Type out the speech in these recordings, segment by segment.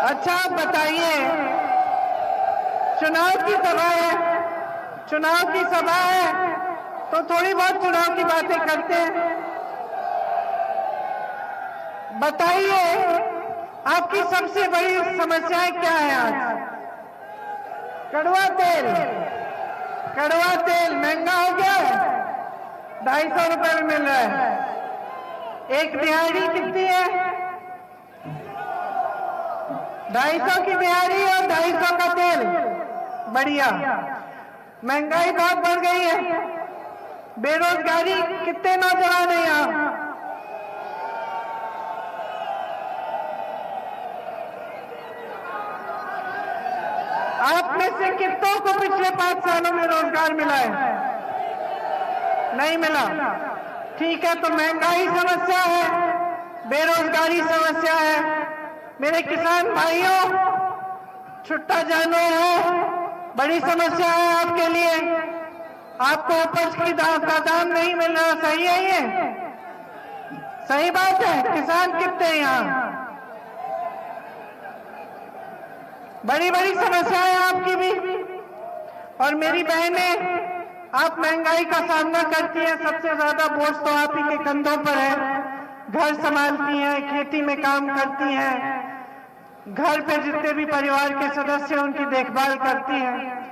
अच्छा बताइए, चुनाव की सभा है, चुनाव की सभा है तो थोड़ी बहुत चुनाव की बातें करते हैं। बताइए आपकी सबसे बड़ी समस्याएं क्या है आज? कड़वा तेल, कड़वा तेल महंगा हो गया है, 250 रुपए में मिल रहा है। एक दिहाड़ी कितनी है? 250 की दिहाड़ी और 250 का तेल। बढ़िया। महंगाई बहुत बढ़ गई है, बेरोजगारी कितने नौजवान हैं यहाँ? आप में से कितनों को पिछले 5 सालों में रोजगार मिला है? नहीं मिला। ठीक है, तो महंगाई समस्या है, बेरोजगारी समस्या है। मेरे किसान भाइयों, छुट्टा जानवर है, बड़ी समस्या है आपके लिए। आपको उपज की दाम नहीं मिल रहा, सही है ये? सही बात है। किसान कितने हैं यहाँ? बड़ी बड़ी समस्या है आपकी भी। और मेरी बहनें, आप महंगाई का सामना करती हैं, सबसे ज्यादा बोझ तो आप ही के कंधों पर है। घर संभालती हैं, खेती में काम करती हैं, घर पे जितने भी परिवार के सदस्य हैं उनकी देखभाल करती हैं।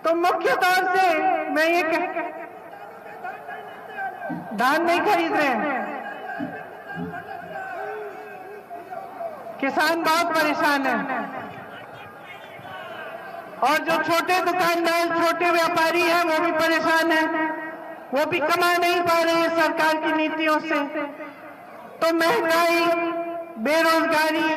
तो मुख्य तौर से मैं ये धान नहीं खरीद रहे हैं, किसान बहुत परेशान है। और जो छोटे दुकानदार, छोटे व्यापारी हैं वो भी परेशान हैं, वो भी कमा नहीं पा रहे हैं सरकार की नीतियों से। तो महंगाई, बेरोजगारी,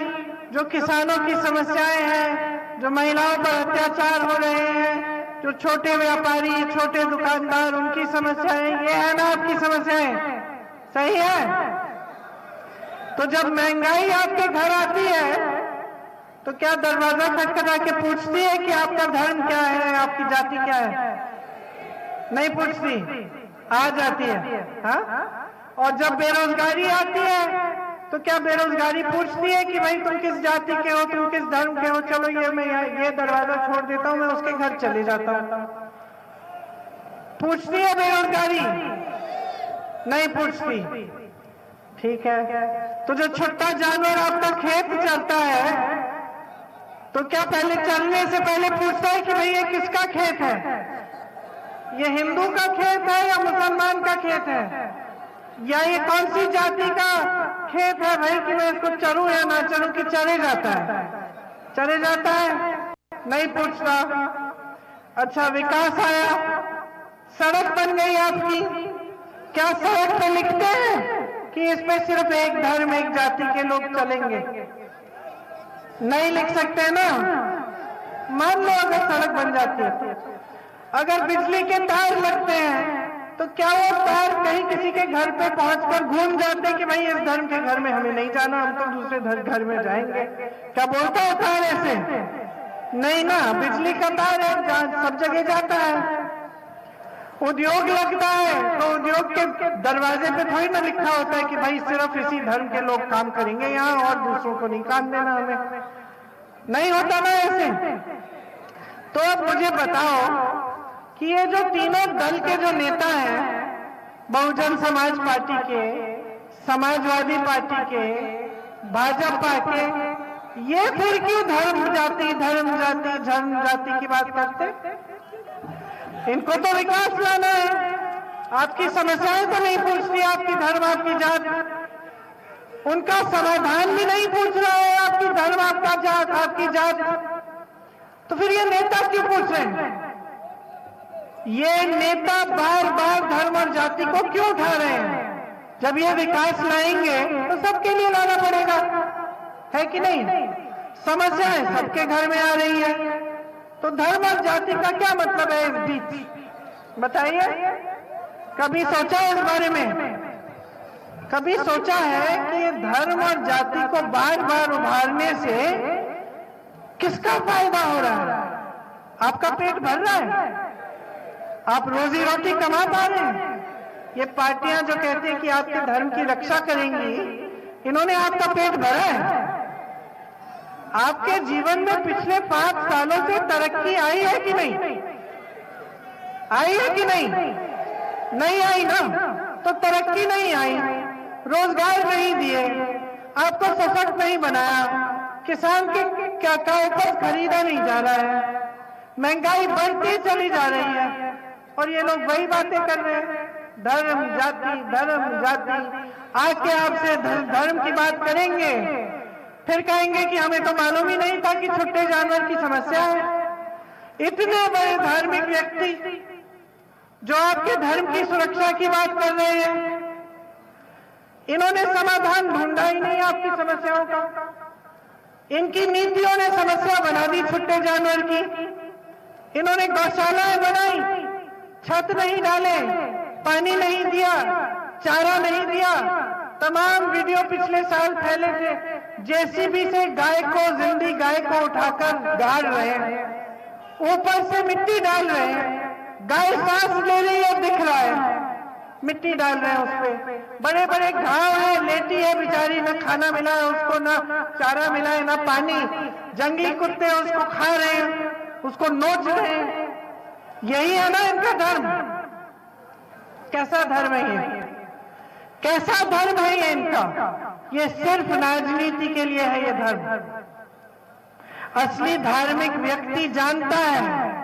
जो किसानों की समस्याएं हैं, जो महिलाओं पर अत्याचार हो रहे हैं, जो छोटे व्यापारी, छोटे दुकानदार, उनकी समस्याएं, ये है ना आपकी समस्याएं? सही है? तो जब महंगाई आपके घर आती है तो क्या दरवाजा खटखटा के पूछती है कि आपका धर्म क्या है, आपकी जाति क्या है? नहीं पूछती, आ जाती है। हाँ? और जब बेरोजगारी आती है तो क्या बेरोजगारी पूछती है कि भाई तुम किस जाति के हो, तुम किस धर्म के हो, चलो ये मैं ये दरवाजा छोड़ देता हूं, मैं उसके घर चले जाता हूं? पूछती है बेरोजगारी? नहीं पूछती। ठीक है, तो जो छुट्टा जानवर आपका खेत चलता है तो क्या पहले चलने से पहले पूछता है कि भाई ये किसका खेत है? ये हिंदू का खेत है या मुसलमान का खेत है, या ये कौन सी जाति का खेत है भाई कि मैं इसको चरूं या ना चरूं? कि चले जाता है? चले जाता है? नहीं पूछता। अच्छा, विकास आया, सड़क बन गई आपकी, क्या सड़क पे लिखते हैं कि इस पे सिर्फ एक धर्म, एक जाति के लोग चलेंगे? नहीं लिख सकते ना। मान लो अगर सड़क बन जाती है तो, अगर बिजली के तार लगते हैं तो क्या वो तार कहीं किसी के घर पे पहुंचकर घूम जाते कि भाई इस धर्म के घर में हमें नहीं जाना, हम तो दूसरे घर में जाएंगे? क्या बोलता है तार ऐसे? नहीं ना, बिजली का तार है, सब जगह जाता है। उद्योग लगता है तो उद्योग के दरवाजे पे थोड़ी ना लिखा होता है कि भाई सिर्फ इसी धर्म के लोग काम करेंगे यहाँ और दूसरों को नहीं काम देना हमें। नहीं होता ना ऐसे। तो अब मुझे बताओ कि ये जो तीनों दल के जो नेता हैं, बहुजन समाज पार्टी के, समाजवादी पार्टी के, भाजपा के, ये फिर क्यों धर्म जाति धर्म जाति धर्म जाति की बात करते? इनको तो विकास लाना है, आपकी समस्याएं तो नहीं पूछती, आपकी धर्म, आपकी जात। उनका समाधान भी नहीं पूछ रहा है, आपकी धर्म, आपका जात, आपकी जात। तो फिर ये नेता क्यों पूछ रहे हैं? ये नेता बार बार धर्म और जाति को क्यों उठा रहे हैं? जब ये विकास लाएंगे तो सबके लिए लाना पड़ेगा, है कि नहीं? समस्याएं सबके घर में आ रही है, तो धर्म और जाति का क्या मतलब है इस बीच? बताइए, कभी सोचा है इस बारे में? कभी सोचा है कि ये धर्म और जाति को बार बार उभारने से किसका फायदा हो रहा है? आपका पेट भर रहा है? आप रोजी रोटी कमा पा रहे हैं? ये पार्टियां जो कहती हैं कि आपके धर्म की रक्षा करेंगी, इन्होंने आपका पेट भरा है? आपके जीवन में पिछले 5 सालों से तरक्की आई है कि नहीं? आई है कि नहीं? नहीं आई ना, तो तरक्की नहीं आई, रोजगार नहीं दिए, आपको सशक्त नहीं बनाया, किसान के क्या उपज खरीदा नहीं जा रहा है, महंगाई बढ़ती चली जा रही है, और ये लोग वही बातें कर रहे हैं, धर्म जाति। आके आपसे धर्म की बात करेंगे, फिर कहेंगे कि हमें तो मालूम ही नहीं था कि छुट्टे जानवर की समस्या है। इतने बड़े धार्मिक व्यक्ति जो आपके धर्म की सुरक्षा की बात कर रहे हैं, इन्होंने समाधान ढूंढा ही नहीं आपकी समस्याओं का। इनकी नीतियों ने समस्या बना दी छुट्टे जानवर की। इन्होंने गौशालाएं बनाई, छत नहीं डाले, पानी नहीं दिया, चारा नहीं दिया। तमाम वीडियो पिछले साल फैले थे, जेसीबी से गाय को, जिंदी गाय को उठाकर गाड़ रहे हैं, ऊपर से मिट्टी डाल रहे हैं, गाय सांस ले रही है, दिख रहा है, मिट्टी डाल रहे हैं उस पे, बड़े बड़े घाव है, लेटी है बेचारी, न खाना मिला है उसको, न चारा मिला है, न पानी, जंगली कुत्ते उसको खा रहे हैं, उसको नोच रहे हैं। यही है ना इनका धर्म? कैसा धर्म है ये? कैसा धर्म है ये इनका? ये सिर्फ राजनीति के लिए है ये धर्म। असली धार्मिक व्यक्ति जानता है,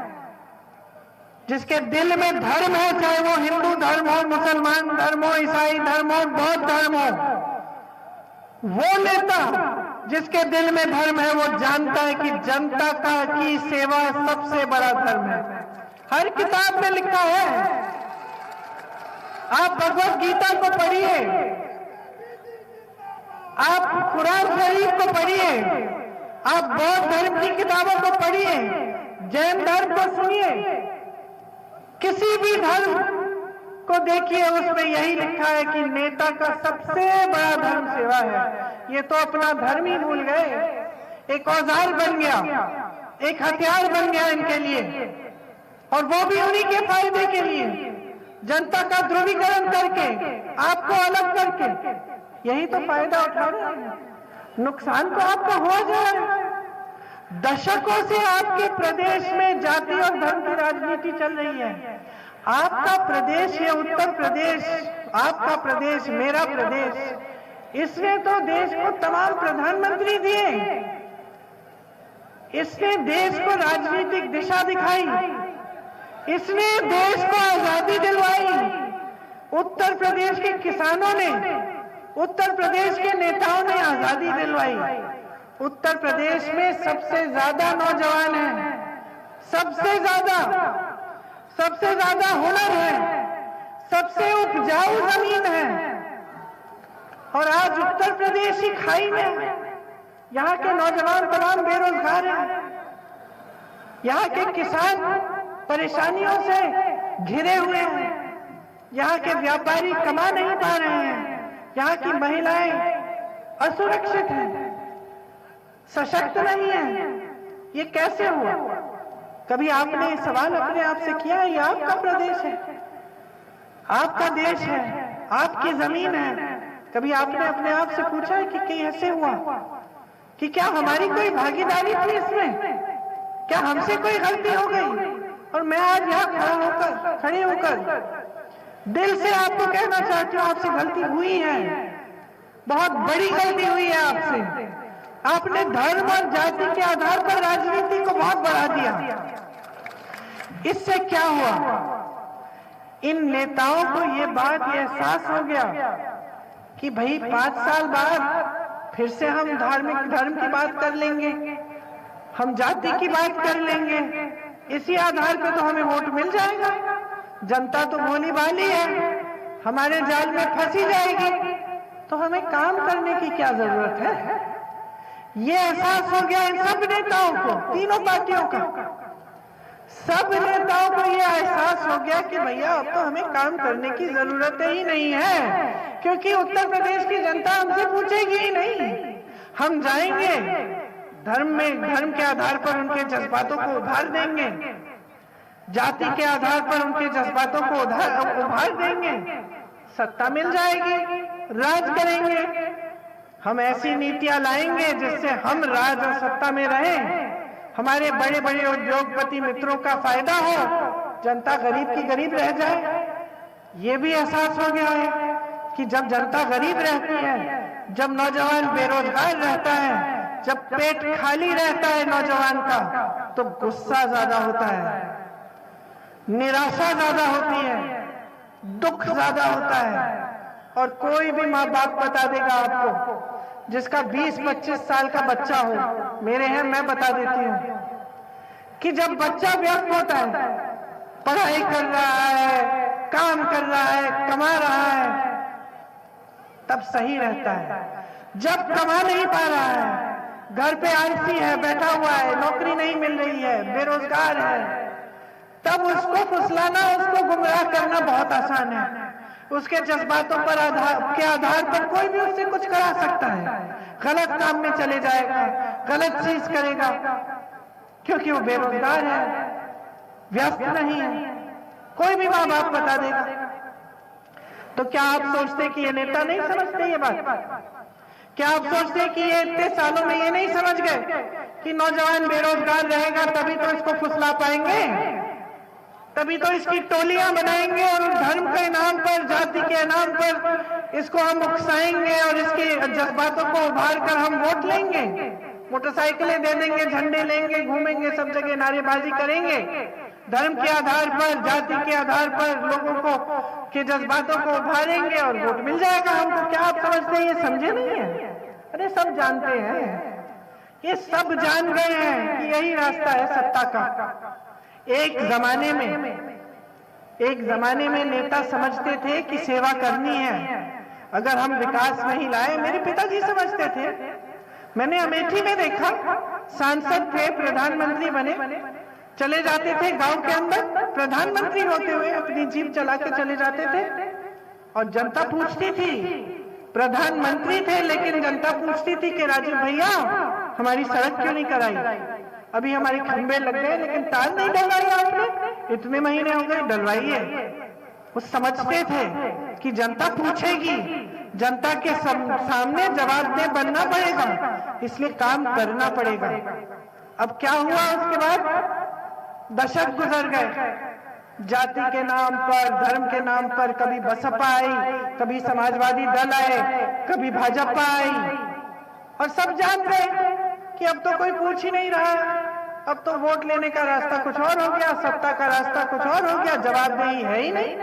जिसके दिल में धर्म है, चाहे वो हिंदू धर्म हो, मुसलमान धर्म हो, ईसाई धर्म हो, बौद्ध धर्म हो, वो नेता जिसके दिल में धर्म है, वो जानता है कि जनता की सेवा सबसे बड़ा धर्म है। हर किताब में लिखा है। आप भगवत गीता को पढ़िए, आप कुरान शरीफ को पढ़िए, आप बौद्ध धर्म की किताबों को पढ़िए, जैन धर्म को सुनिए, किसी भी धर्म को देखिए, उसमें यही लिखा है कि नेता का सबसे बड़ा धर्म सेवा है। ये तो अपना धर्म ही भूल गए, एक औजार बन गया, एक हथियार बन गया इनके लिए, और वो भी उन्हीं के फायदे के लिए, जनता का ध्रुवीकरण करके, आपको अलग करके। यही तो फायदा उठा रहे हैं, नुकसान तो आपका हो जाए। दशकों से आपके प्रदेश में जाति और धर्म की राजनीति चल रही है। आपका प्रदेश, ये उत्तर प्रदेश, आपका प्रदेश, मेरा प्रदेश, इसने तो देश को तमाम प्रधानमंत्री दिए, इसने देश को राजनीतिक दिशा दिखाई, इसने देश को आजादी दिलवाई। उत्तर प्रदेश के किसानों ने, उत्तर प्रदेश के नेताओं ने आजादी दिलवाई। उत्तर प्रदेश में सबसे ज्यादा नौजवान हैं, सबसे ज्यादा हुनर है, सबसे उपजाऊ जमीन है, और आज उत्तर प्रदेश ही खाई में। यहाँ के नौजवान तमाम बेरोजगार हैं, यहाँ के किसान परेशानियों से घिरे हुए हैं, यहाँ के व्यापारी कमा नहीं पा रहे हैं, यहाँ की महिलाएं असुरक्षित हैं, सशक्त नहीं है। ये कैसे हुआ? कभी आपने ये सवाल अपने आप से किया? ये आपका प्रदेश है, आपका देश है, आपकी जमीन है। कभी आपने अपने आप से पूछा है कि कैसे हुआ? कि क्या हमारी कोई भागीदारी थी इसमें? क्या हमसे कोई गलती हो गई? और मैं आज यहाँ खड़े होकर दिल से आपको कहना चाहती हूँ, आपसे गलती हुई है, बहुत बड़ी गलती हुई है आपसे। आपने धर्म और जाति के आधार पर राजनीति को बहुत बढ़ा दिया। इससे क्या हुआ? इन नेताओं को ये बात, ये एहसास हो गया कि भाई 5 साल बाद फिर से हम धर्म की बात कर लेंगे, हम जाति की बात कर लेंगे, इसी आधार पे तो हमें वोट मिल जाएगा। जनता तो भोली भाली है, हमारे जाल में फंसी जाएगी, तो हमें काम करने की क्या जरूरत है? ये एहसास हो गया इन सब नेताओं को, तीनों पार्टियों का, सब नेताओं को ये एहसास हो गया कि भैया अब तो हमें काम करने की जरूरत ही नहीं है, क्योंकि उत्तर प्रदेश की जनता हमसे पूछेगी ही नहीं। हम जाएंगे धर्म के आधार पर उनके जज्बातों को उभार देंगे, जाति के आधार पर उनके जज्बातों को उभार देंगे, सत्ता मिल जाएगी, राज करेंगे, हम ऐसी नीतियां लाएंगे जिससे हम राज और सत्ता में रहें, हमारे बड़े बड़े उद्योगपति मित्रों का फायदा हो, जनता गरीब की गरीब रह जाए। ये भी एहसास हो गया है कि जब जनता गरीब रहती है, जब नौजवान बेरोजगार रहता है, जब पेट खाली रहता है नौजवान का, तो गुस्सा ज्यादा होता है, निराशा ज्यादा होती है, दुख ज्यादा होता है। और कोई भी माँ बाप बता देगा आपको जिसका 20-25 साल का बच्चा हो, मेरे हैं, मैं बता देती हूँ कि जब बच्चा व्यस्त होता है, पढ़ाई कर रहा है, काम कर रहा है, कमा रहा है, तब सही रहता है। जब कमा नहीं पा रहा है, घर पे आलसी है, बैठा हुआ है, नौकरी नहीं मिल रही है, बेरोजगार है, तब उसको फुसलाना, उसको गुमराह करना बहुत आसान है। उसके जज्बातों पर के आधार पर कोई भी उससे कुछ करा सकता है, गलत काम में चले जाएगा, गलत चीज करेगा, क्योंकि वो बेरोजगार है, व्यस्त नहीं है। कोई भी माँ बाप बता देगा। तो क्या आप सोचते कि ये नेता नहीं समझते ये बात? क्या आप सोचते कि ये इतने सालों में ये नहीं समझ गए कि नौजवान बेरोजगार रहेगा तभी तो इसको फुसला पाएंगे, तभी तो इसकी टोलियां बनाएंगे और धर्म के नाम पर, जाति के नाम पर इसको हम उकसाएंगे और इसके जज्बातों को उभार कर हम वोट लेंगे, मोटरसाइकिलें दे देंगे, झंडे लेंगे, घूमेंगे, सब जगह नारेबाजी करेंगे, धर्म के आधार पर, जाति के आधार पर लोगों को के जज्बातों को उभारेंगे और वोट मिल जाएगा हमको। क्या आप समझते हैं ये समझे नहीं है? अरे सब जानते हैं, ये सब जान गए हैं कि यही रास्ता है सत्ता का। एक जमाने में नेता समझते थे कि सेवा करनी है, अगर हम विकास नहीं लाए, मेरे पिताजी समझते थे, मैंने अमेठी में देखा, सांसद थे, प्रधानमंत्री बने, चले जाते थे गांव के अंदर, प्रधानमंत्री होते हुए अपनी जीप चला के चले जाते थे और जनता पूछती थी, प्रधानमंत्री थे लेकिन जनता पूछती थी कि राजू भैया हमारी सड़क क्यों नहीं कराई, अभी हमारे खंबे लग गए लेकिन तार नहीं डलवाई आपने, इतने महीने हो गए, डलवाइए। वो समझते थे कि जनता पूछेगी, जनता के सामने जवाबदेह बनना पड़ेगा, इसलिए काम करना पड़ेगा। अब क्या हुआ उसके बाद? दशक गुजर गए, जाति के नाम पर, धर्म के नाम पर कभी बसपा आई, कभी समाजवादी दल आए, कभी भाजपा आई, और सब जान गए कि अब तो कोई पूछ ही नहीं रहा, अब तो वोट लेने का रास्ता कुछ और हो गया, सत्ता का रास्ता कुछ और हो गया, जवाबदेही है ही नहीं,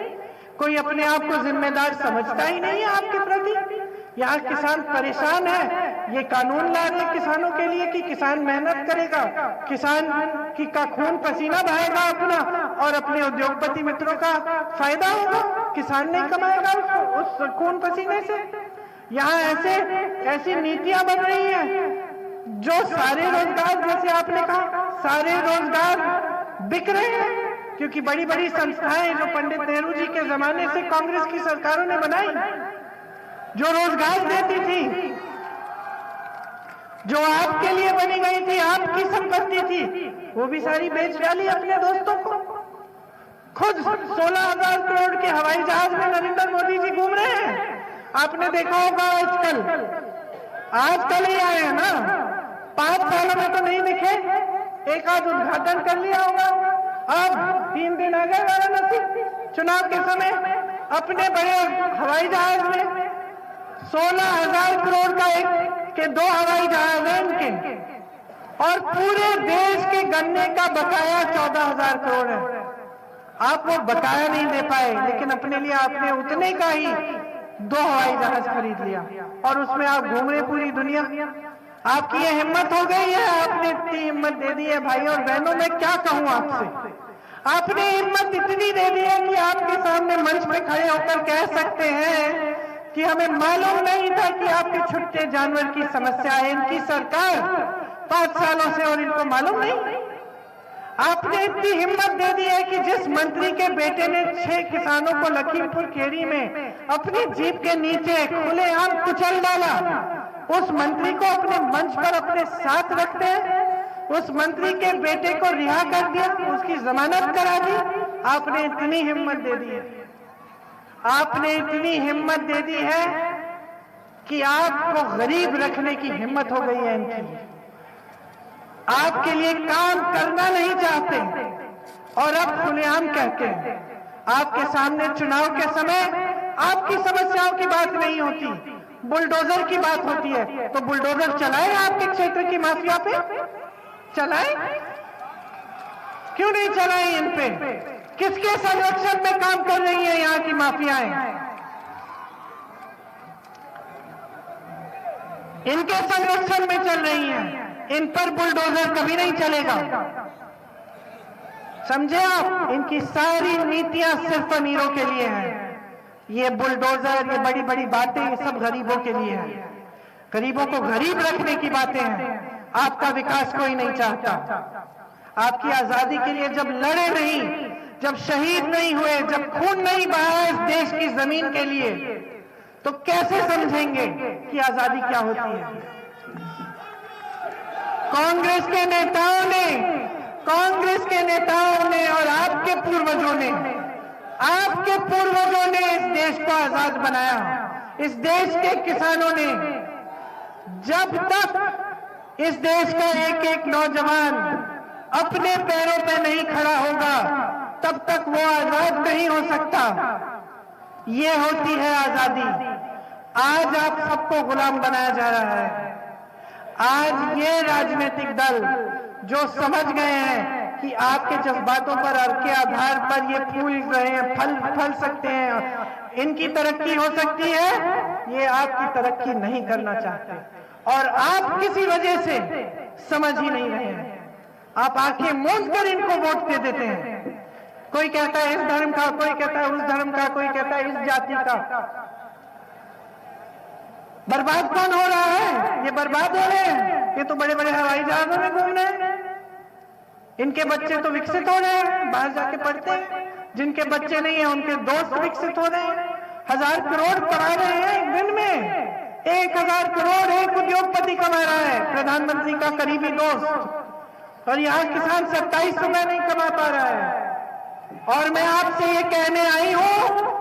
कोई अपने आप को जिम्मेदार समझता ही नहीं है आपके प्रति। यहाँ किसान परेशान है, ये कानून ला रहे किसानों के लिए कि किसान मेहनत करेगा, किसान की का खून पसीना बहाएगा अपना और अपने उद्योगपति मित्रों का फायदा होगा, किसान नहीं कमाएगा उस खून पसीने से। यहाँ ऐसी नीतियां बन रही हैं जो सारे रोजगार, जैसे आपने कहा, सारे रोजगार बिक रहे हैं, क्योंकि बड़ी बड़ी संस्थाएं जो पंडित नेहरू जी के जमाने से कांग्रेस की सरकारों ने बनाई, जो रोजगार देती थी, जो आपके लिए बनी गई थी, आपकी संपत्ति थी, वो भी सारी बेच डाली अपने दोस्तों को। खुद 16,000 करोड़ के हवाई जहाज में नरेंद्र मोदी जी घूम रहे हैं, आपने देखा होगा। आजकल ही आए हैं ना, 5 सालों में तो नहीं दिखे, एक आध उद्घाटन कर लिया होगा। अब 3 दिन आ गए वाराणसी चुनाव के समय, अपने बड़े हवाई जहाज में 16,000 करोड़ का के 2 हवाई जहाज हैं इनके, और पूरे देश के गन्ने का बकाया 14,000 करोड़ है। आप वो बकाया नहीं दे पाए, लेकिन अपने लिए आपने उतने का ही 2 हवाई जहाज खरीद लिया और उसमें आप घूम रहे पूरी दुनिया। आपकी ये हिम्मत हो गई है, आपने इतनी हिम्मत दे दी है भाइयों और बहनों, मैं क्या कहूं आपसे। आपने हिम्मत इतनी दे दी है कि आपके सामने मंच में खड़े होकर कह सकते हैं कि हमें मालूम नहीं था कि आपके छुट्टे जानवर की समस्या है, इनकी सरकार 5 सालों से और इनको मालूम नहीं। आपने इतनी हिम्मत दे दी है कि जिस मंत्री के बेटे ने 6 किसानों को लखीमपुर खीरी में अपनी जीप के नीचे खुलेआम कुचल डाला, उस मंत्री को अपने मंच पर अपने साथ रखते हैं, उस मंत्री के बेटे को रिहा कर दिया, उसकी जमानत करा दी। आपने इतनी हिम्मत दे दी है, आपने इतनी हिम्मत दे दी है कि आपको गरीब रखने की हिम्मत हो गई है इनकी। आपके लिए काम करना नहीं चाहते और अब खुलेआम कहते हैं। आपके सामने चुनाव के समय आपकी समस्याओं की बात नहीं होती, बुलडोजर की बात होती है। तो बुलडोजर चलाए आपके क्षेत्र की माफिया पे, चलाए, क्यों नहीं चलाए इन पे? किसके संरक्षण में काम कर रही है यहां की माफियाएं? इनके संरक्षण में चल रही हैं। इन पर बुलडोजर कभी नहीं चलेगा, समझे आप? इनकी सारी नीतियां सिर्फ अमीरों के लिए हैं। ये बुलडोजर, ये बड़ी बड़ी बातें, ये सब गरीबों के लिए है। गरीबों को गरीब रखने की बातें हैं। आपका विकास कोई नहीं चाहता। आपकी आजादी के लिए जब लड़े नहीं, जब शहीद नहीं हुए, जब खून नहीं बहाया इस देश की जमीन के लिए, तो कैसे समझेंगे कि आजादी क्या होती है? कांग्रेस के नेताओं ने और आपके पूर्वजों ने इस देश को आजाद बनाया। इस देश के किसानों ने, जब तक इस देश का एक एक नौजवान अपने पैरों पर नहीं खड़ा होगा, तब तक वो आजाद नहीं हो सकता। ये होती है आजादी। आज आप सबको गुलाम बनाया जा रहा है। आज ये राजनीतिक दल जो समझ गए हैं कि आपके जज्बातों पर और के आधार पर ये फूल रहे हैं, फल सकते हैं, इनकी तरक्की हो सकती है, ये आपकी तरक्की नहीं करना चाहते और आप किसी वजह से समझ ही नहीं रहे हैं। आप आंखें मूंद कर इनको वोट दे देते हैं। कोई कहता है इस धर्म का, कोई कहता है उस धर्म का, कोई कहता है इस जाति का। बर्बाद कौन हो रहा है? ये बर्बाद हो रहे हैं। ये तो बड़े बड़े हवाई जहाजों में घूम रहे हैं। इनके बच्चे तो विकसित हो रहे हैं, बाहर जाके पढ़ते हैं। जिनके बच्चे नहीं है उनके दोस्त विकसित हो रहे हैं। 1000 करोड़ कमा रहे हैं एक दिन में। 1000 करोड़ एक उद्योगपति कमा रहा है, प्रधानमंत्री का करीबी दोस्त। और यहाँ किसान 27 रुपए नहीं कमा पा रहा है। और मैं आपसे ये कहने आई हूं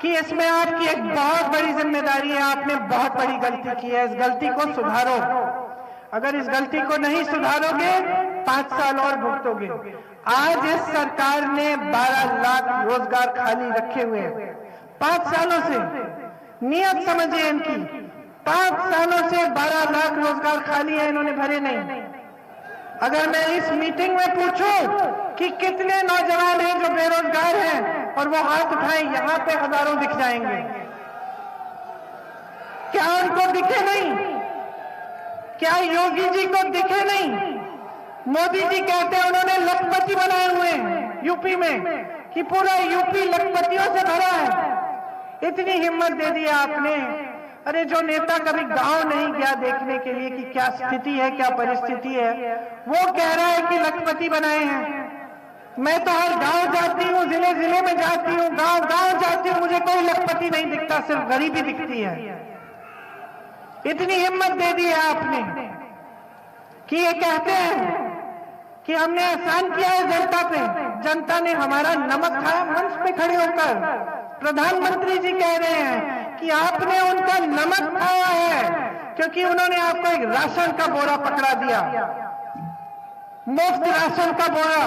कि इसमें आपकी एक बहुत बड़ी जिम्मेदारी है। आपने बहुत बड़ी गलती की है, इस गलती को सुधारो। अगर इस गलती को नहीं सुधारोगे 5 साल और भुगतोगे। आज इस सरकार ने 12 लाख रोजगार खाली रखे हुए हैं 5 सालों से। नियत समझिए इनकी, 5 सालों से 12 लाख रोजगार खाली है, इन्होंने भरे नहीं। अगर मैं इस मीटिंग में पूछूं कि कितने नौजवान हैं जो बेरोजगार हैं और वो हाथ उठाएं, यहां पे हजारों दिख जाएंगे। क्या उनको दिखे नहीं? क्या योगी जी को दिखे नहीं? मोदी जी कहते हैं उन्होंने लखपति बनाए हुए हैं यूपी में, कि पूरा यूपी लखपतियों से भरा है। इतनी हिम्मत दे दी आपने। अरे जो नेता कभी गांव नहीं गया देखने के लिए कि क्या स्थिति है, क्या परिस्थिति है, वो कह रहा है कि लखपति बनाए हैं। मैं तो हर गांव जाती हूँ, जिले जिले में जाती हूँ, गांव गांव जाती हूँ, मुझे कोई लखपति नहीं दिखता, सिर्फ गरीबी दिखती है। इतनी हिम्मत दे दी है आपने कि ये कहते हैं कि हमने एहसान किया है जनता पे, जनता ने हमारा नमक खाया। मंच पे खड़े होकर प्रधानमंत्री जी कह रहे हैं कि आपने उनका नमक खाया है क्योंकि उन्होंने आपको एक राशन का बोरा पकड़ा दिया, मुफ्त राशन का बोरा।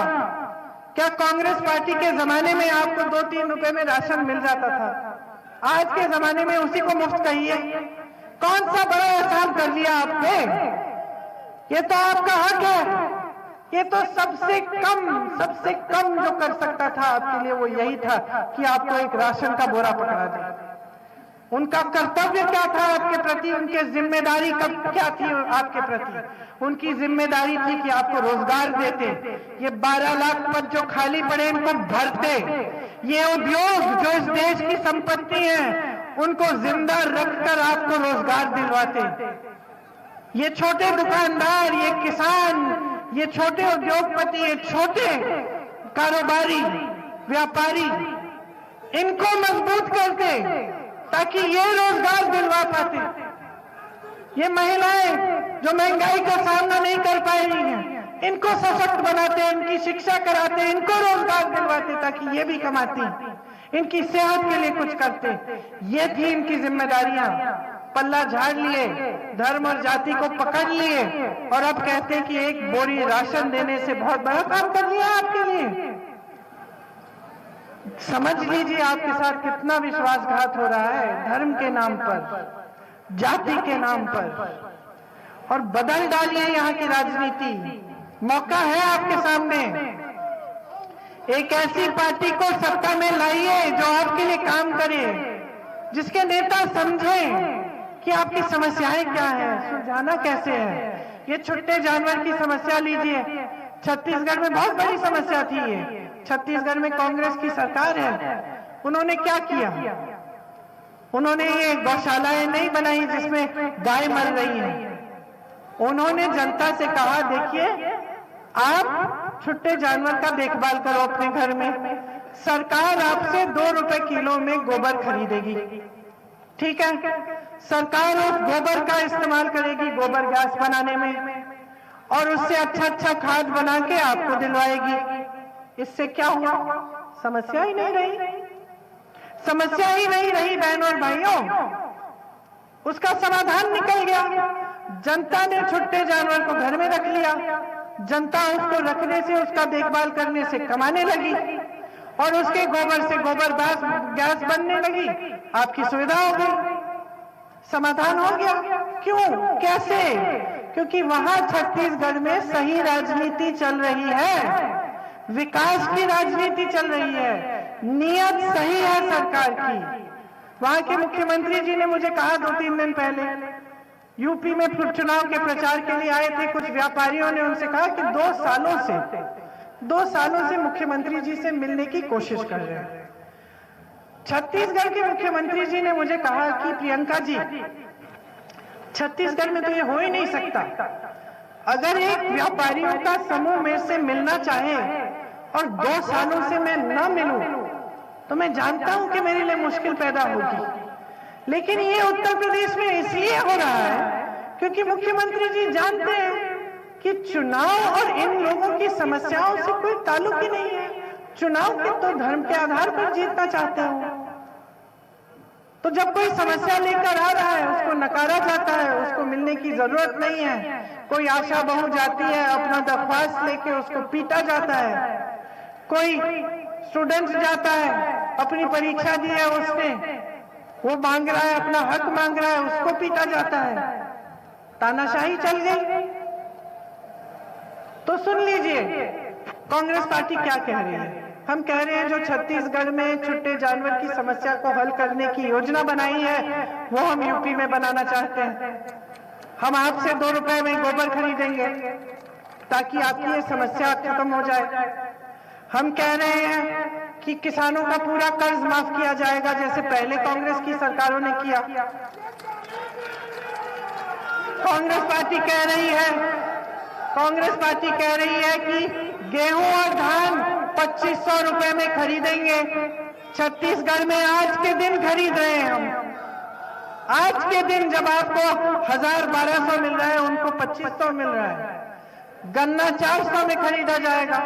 क्या कांग्रेस पार्टी के जमाने में आपको 2-3 रुपए में राशन मिल जाता था? आज के जमाने में उसी को मुफ्त कहिए। कौन सा बड़ा एहसान कर लिया आपने? ये तो आपका हक है। ये तो सबसे कम जो कर सकता था आपके लिए वो यही था कि आपको एक राशन का बोरा पकड़ा दे। उनका कर्तव्य क्या था आपके प्रति? उनकी जिम्मेदारी क्या थी आपके प्रति? उनकी जिम्मेदारी थी कि आपको रोजगार देते, ये 12 लाख पद जो खाली पड़े इनको भरते, ये उद्योग जो इस देश की संपत्ति है उनको जिंदा रखकर आपको रोजगार दिलवाते। ये छोटे दुकानदार, ये किसान, ये छोटे उद्योगपति, ये छोटे कारोबारी, व्यापारी, इनको मजबूत करते ताकि ये रोजगार दिलवा पाते। ये महिलाएं जो महंगाई का सामना नहीं कर पा रही हैं, इनको सशक्त बनाते, इनकी शिक्षा कराते, इनको रोजगार दिलवाते ताकि ये भी कमाती। इनकी सेहत के लिए कुछ करते। ये थी इनकी जिम्मेदारियां। पल्ला झाड़ लिए, धर्म और जाति को पकड़ लिए और अब कहते हैं कि एक बोरी राशन देने से बहुत बड़ा काम कर लिया आपके लिए। समझ लीजिए आपके साथ कितना विश्वासघात हो रहा है धर्म के नाम पर, जाति के नाम पर। और बदल डालिए यहाँ की राजनीति। मौका है आपके सामने। एक ऐसी पार्टी को सत्ता में लाइए जो आपके लिए काम करे, जिसके नेता समझें कि आपकी समस्याएं क्या हैं, सुलझाना कैसे है। ये छुट्टे जानवर की समस्या लीजिए। छत्तीसगढ़ में बहुत बड़ी समस्या थी ये। छत्तीसगढ़ में कांग्रेस की सरकार है, उन्होंने क्या किया? उन्होंने ये गौशालाएं नहीं बनाई जिसमें गाय मर रही है। उन्होंने जनता से कहा, देखिए आप छुट्टे जानवर का देखभाल करो अपने घर में, सरकार आपसे 2 रुपए किलो में गोबर खरीदेगी, ठीक है? सरकार उस गोबर का इस्तेमाल करेगी गोबर गैस बनाने में और उससे अच्छा खाद बना के आपको दिलवाएगी। इससे क्या हुआ? समस्या ही नहीं रही। समस्या ही नहीं रही बहनों और भाइयों, उसका समाधान निकल गया। जनता ने छुट्टे जानवर को घर में रख लिया, जनता उसको रखने से, उसका देखभाल करने से कमाने लगी और उसके गोबर से गोबर गैस बनने लगी। आपकी सुविधा हो गई, समाधान हो गया। क्यों? कैसे? क्योंकि वहां छत्तीसगढ़ में सही राजनीति चल रही है, विकास की राजनीति चल रही है, नियत सही है सरकार की। वहां के मुख्यमंत्री जी ने मुझे कहा 2-3 दिन पहले, यूपी में चुनाव के प्रचार के लिए आए थे कुछ व्यापारियों ने उनसे कहा कि 2 सालों से मुख्यमंत्री जी से मिलने की कोशिश कर रहे हैं। छत्तीसगढ़ के मुख्यमंत्री जी ने मुझे कहा कि प्रियंका जी, छत्तीसगढ़ में तो ये हो ही नहीं सकता। अगर एक व्यापारियों का समूह मेरे से मिलना चाहे और 2 सालों से मैं न मिलूं तो मैं जानता हूं कि मेरे लिए मुश्किल पैदा होगी। लेकिन ये उत्तर प्रदेश में इसलिए हो रहा है क्योंकि मुख्यमंत्री जी जानते हैं कि चुनाव और इन लोगों की समस्याओं से कोई ताल्लुक ही नहीं है। चुनाव के तो धर्म के आधार पर जीतना चाहते हो, तो जब कोई समस्या लेकर आ रहा है उसको नकारा जाता है, उसको मिलने की जरूरत नहीं है। कोई आशा बहू जाती है, अपना दरख्वास्त लेके उसको पीटा जाता है। कोई स्टूडेंट जाता है, अपनी परीक्षा दी है उसने, वो मांग रहा है, अपना हक मांग रहा है, उसको पीटा जाता है। तानाशाही चल गई। तो सुन लीजिए कांग्रेस पार्टी क्या कह रही है। हम कह रहे हैं जो छत्तीसगढ़ में छुट्टे जानवर की समस्या को हल करने की योजना बनाई है वो हम यूपी में बनाना चाहते हैं। हम आपसे 2 रुपए में गोबर खरीदेंगे ताकि आपकी ये समस्या खत्म हो जाए। हम कह रहे हैं कि किसानों का पूरा कर्ज माफ किया जाएगा जैसे पहले कांग्रेस की सरकारों ने किया। कांग्रेस पार्टी कह रही है कि गेहूं और धान 2500 रुपए में खरीदेंगे। छत्तीसगढ़ में आज के दिन खरीद रहे हैं हम। आज के दिन जब आपको 1000-1200 मिल रहा है, उनको 2500 मिल रहा है। गन्ना 400 में खरीदा जाएगा।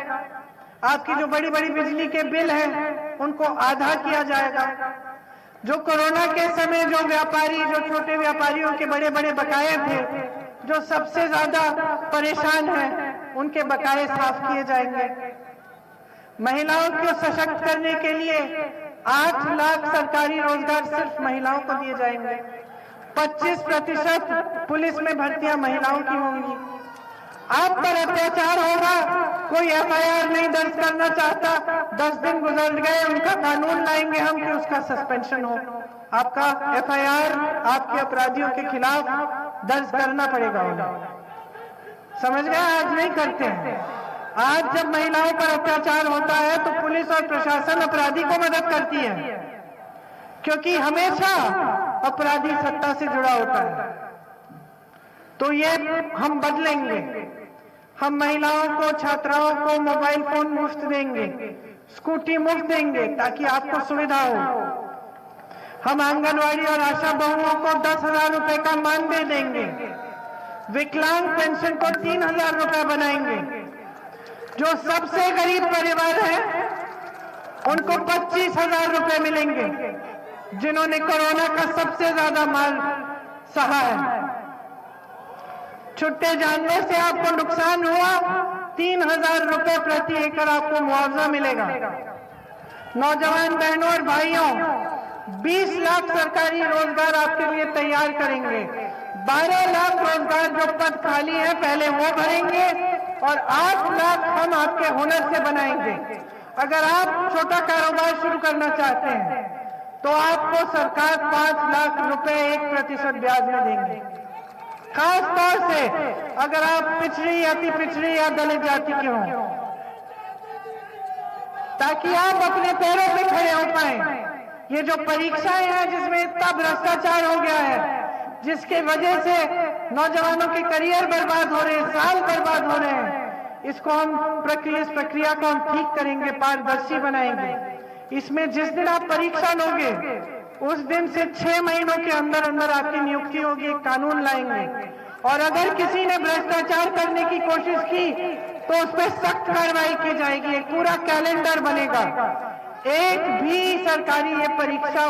आपकी जो बड़ी बड़ी बिजली के बिल हैं उनको आधा किया जाएगा। जो कोरोना के समय जो व्यापारी, जो छोटे व्यापारियों के बड़े बड़े बकाये थे, जो सबसे ज्यादा परेशान हैं, उनके बकाये साफ किए जाएंगे। महिलाओं को सशक्त करने के लिए 8 लाख सरकारी रोजगार सिर्फ महिलाओं को दिए जाएंगे। 25% पुलिस में भर्तियां महिलाओं की होंगी। आप पर अत्याचार होगा, कोई FIR नहीं दर्ज करना चाहता, 10 दिन गुजर गए, उनका कानून लाएंगे हम कि उसका सस्पेंशन हो। आपका FIR आपके अपराधियों के खिलाफ दर्ज करना पड़ेगा उन्हें। समझ गए? आज नहीं करते हैं। आज जब महिलाओं पर अत्याचार होता है तो पुलिस और प्रशासन अपराधी को मदद करती है, क्योंकि हमेशा अपराधी सत्ता से जुड़ा होता है। तो ये हम बदलेंगे। हम महिलाओं को, छात्राओं को मोबाइल फोन मुफ्त देंगे, स्कूटी मुफ्त देंगे ताकि आपको सुविधा हो। हम आंगनवाड़ी और आशा बहुओं को 10,000 रुपए का मानदेय देंगे। विकलांग पेंशन को 3,000 रुपए बनाएंगे। जो सबसे गरीब परिवार है उनको 25,000 रुपए मिलेंगे, जिन्होंने कोरोना का सबसे ज्यादा मार सहा है। छुट्टे जानवर से आपको नुकसान हुआ, 3,000 रुपए प्रति एकड़ आपको मुआवजा मिलेगा। नौजवान बहनों और भाइयों, 20 लाख सरकारी रोजगार आपके लिए तैयार करेंगे। 12 लाख रोजगार जो पद खाली है पहले वो भरेंगे और 8 लाख हम आपके हुनर से बनाएंगे। अगर आप छोटा कारोबार शुरू करना चाहते हैं तो आपको सरकार 5 लाख रुपए 1% ब्याज में देंगे। खास तौर से अगर आप पिछड़ी, अति पिछड़ी या दलित जाति के हों, ताकि आप अपने पैरों पे खड़े हो पाए। ये जो परीक्षाएं हैं जिसमें इतना भ्रष्टाचार हो गया है, जिसके वजह से नौजवानों के करियर बर्बाद हो रहे हैं, साल बर्बाद हो रहे हैं, इसको हम इस प्रक्रिया को हम ठीक करेंगे, पारदर्शी बनाएंगे। इसमें जिस दिन आप परीक्षा लोगे उस दिन से 6 महीनों के अंदर अंदर आपकी नियुक्ति होगी, एक कानून लाएंगे। और अगर किसी ने भ्रष्टाचार करने की कोशिश की तो उस पर सख्त कार्रवाई की जाएगी। एक पूरा कैलेंडर बनेगा। एक भी सरकारी ये परीक्षा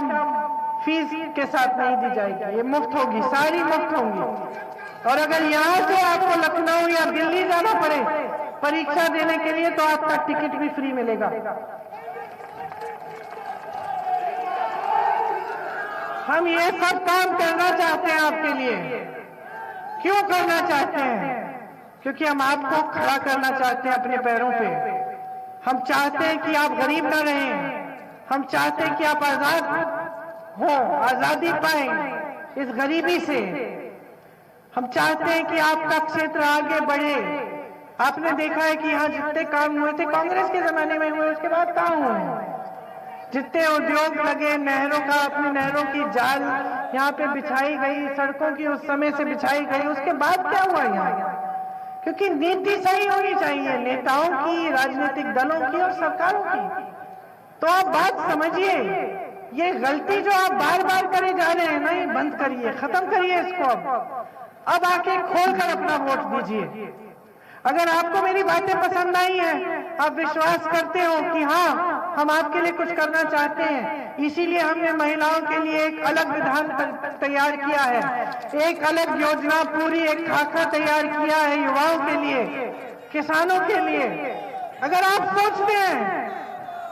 फीस के साथ नहीं दी जाएगी, ये मुफ्त होगी, सारी मुफ्त होंगी। और अगर यहाँ से आपको लखनऊ या दिल्ली जाना पड़े परीक्षा देने के लिए तो आपका टिकट भी फ्री मिलेगा। हम ये सब काम करना चाहते हैं आपके लिए। क्यों करना चाहते हैं? क्योंकि हम आपको खड़ा करना चाहते हैं अपने पैरों पे। हम चाहते हैं कि आप गरीब ना रहें, हम चाहते हैं कि आप आजाद हो, आजादी पाएं इस गरीबी से। हम चाहते हैं कि आपका क्षेत्र आगे बढ़े। आपने देखा है कि यहाँ जितने काम हुए थे कांग्रेस के जमाने में हुए, उसके बाद कहाँ हुए? जितने उद्योग लगे, नहरों का, अपनी नहरों की जाल यहाँ पे बिछाई गई, सड़कों की उस समय से बिछाई गई, उसके बाद क्या हुआ यहाँ? क्योंकि नीति सही होनी चाहिए, नेताओं की, राजनीतिक दलों की और सरकारों की। तो आप बात समझिए, ये गलती जो आप बार बार करे जा रहे हैं ना, ये बंद करिए, खत्म करिए इसको। अब आके खोलकर अपना वोट दीजिए। अगर आपको मेरी बातें पसंद आई हैं, आप विश्वास करते हो कि हाँ हम आपके लिए कुछ करना चाहते हैं, इसीलिए हमने महिलाओं के लिए एक अलग विधान तैयार किया है, एक अलग योजना, पूरी एक खाका तैयार किया है युवाओं के लिए, किसानों के लिए। अगर आप सोचते हैं,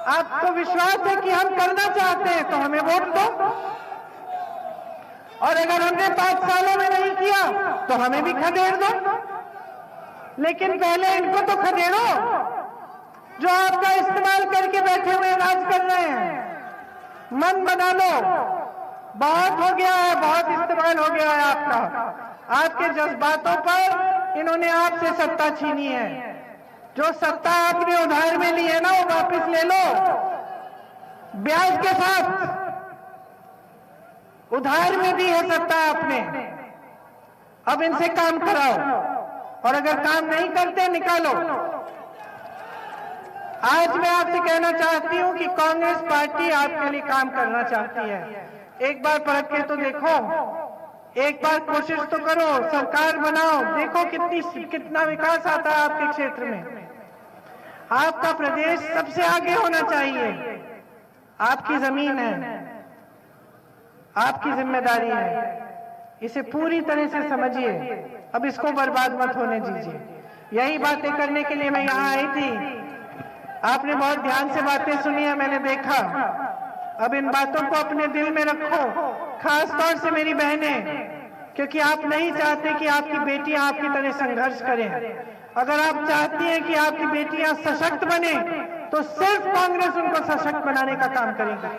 आपको विश्वास है कि हम करना चाहते हैं तो हमें वोट दो। और अगर हमने 5 सालों में नहीं किया तो हमें भी खदेड़ दो। लेकिन पहले इनको तो खदेड़ो जो आपका इस्तेमाल करके बैठे हुए राज कर रहे हैं। मन बना लो, बहुत हो गया है, बहुत इस्तेमाल हो गया है आपका। आपके जज्बातों पर इन्होंने आपसे सत्ता छीनी है। जो सत्ता आपने उधार में ली है ना, वो वापस ले लो, ब्याज के साथ। उधार में दी है सत्ता आपने, अब इनसे काम कराओ। और अगर काम नहीं करते, निकालो। आज मैं आपसे कहना चाहती हूं कि कांग्रेस पार्टी आपके लिए काम करना चाहती है। एक बार परख के तो देखो, एक बार कोशिश तो करो, सरकार बनाओ, देखो कितना विकास आता है आपके क्षेत्र में। आपका प्रदेश सबसे आगे होना चाहिए। आपकी जमीन है, आपकी जिम्मेदारी है, इसे पूरी तरह से समझिए। अब इसको बर्बाद मत होने दीजिए। यही बातें करने के लिए मैं यहाँ आई थी। आपने बहुत ध्यान से बातें सुनी है, मैंने देखा। अब इन बातों को अपने दिल में रखो, खास तौर से मेरी बहनें, क्योंकि आप नहीं चाहते कि आपकी बेटियां आपकी तरह संघर्ष करें। अगर आप चाहती हैं कि आपकी बेटियां सशक्त बने तो सिर्फ कांग्रेस उनको सशक्त बनाने का काम करेगी।